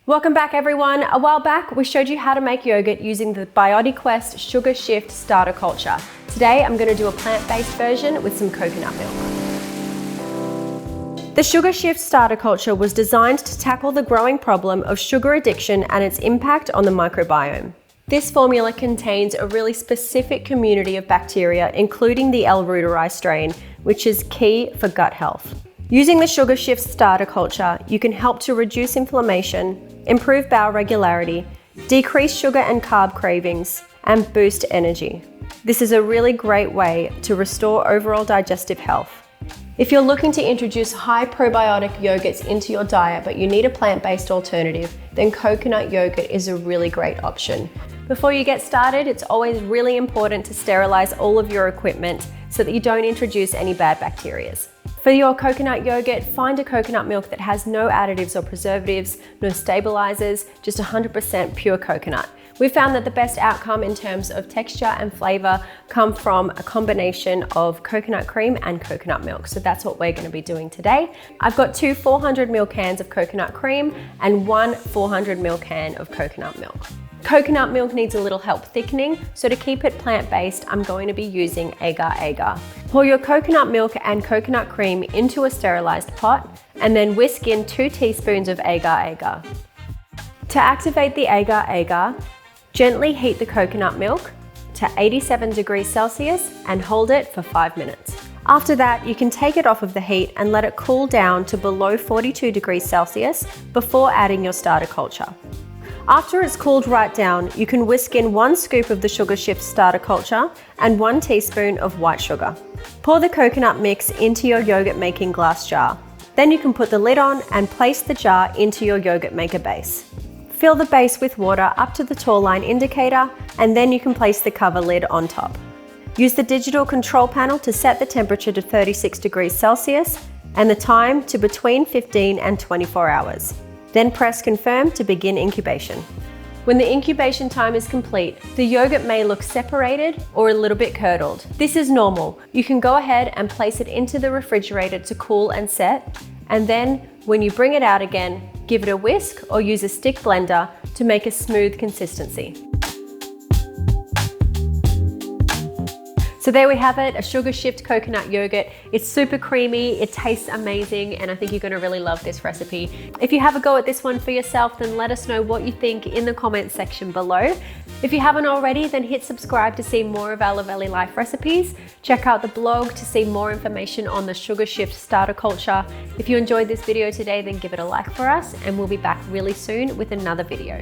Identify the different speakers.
Speaker 1: Welcome back everyone. A while back we showed you how to make yogurt using the BiotiQuest Sugar Shift starter culture. Today I'm going to do a plant-based version with some coconut milk. The Sugar Shift starter culture was designed to tackle the growing problem of sugar addiction and its impact on the microbiome. This formula contains a really specific community of bacteria, including the L. reuteri strain, which is key for gut health. Using the Sugar Shift starter culture, you can help to reduce inflammation, improve bowel regularity, decrease sugar and carb cravings, and boost energy. This is a really great way to restore overall digestive health. If you're looking to introduce high probiotic yogurts into your diet but you need a plant-based alternative, then coconut yogurt is a really great option. Before you get started, it's always really important to sterilize all of your equipment so that you don't introduce any bad bacteria. For your coconut yogurt, find a coconut milk that has no additives or preservatives, no stabilizers, just 100% pure coconut. We found that the best outcome in terms of texture and flavor come from a combination of coconut cream and coconut milk. So that's what we're going to be doing today. I've got two 400 ml cans of coconut cream and one 400 ml can of coconut milk. Coconut milk needs a little help thickening, so to keep it plant-based, I'm going to be using agar-agar. Pour your coconut milk and coconut cream into a sterilized pot and then whisk in 2 teaspoons of agar-agar. To activate the agar-agar, gently heat the coconut milk to 87 degrees Celsius and hold it for 5 minutes. After that, you can take it off of the heat and let it cool down to below 42 degrees Celsius before adding your starter culture. After it's cooled right down, you can whisk in 1 scoop of the Sugar Shift starter culture and 1 teaspoon of white sugar. Pour the coconut mix into your yogurt making glass jar. Then you can put the lid on and place the jar into your yogurt maker base. Fill the base with water up to the tall line indicator, and then you can place the cover lid on top. Use the digital control panel to set the temperature to 36 degrees Celsius and the time to between 15 and 24 hours. Then press confirm to begin incubation. When the incubation time is complete, the yogurt may look separated or a little bit curdled. This is normal. You can go ahead and place it into the refrigerator to cool and set, and then when you bring it out again, give it a whisk or use a stick blender to make a smooth consistency. So there we have it, a Sugar Shift coconut yogurt. It's super creamy, it tastes amazing, and I think you're gonna really love this recipe. If you have a go at this one for yourself, then let us know what you think in the comments section below. If you haven't already, then hit subscribe to see more of our Luvele life recipes. Check out the blog to see more information on the Sugar Shift starter culture. If you enjoyed this video today, then give it a like for us, and we'll be back really soon with another video.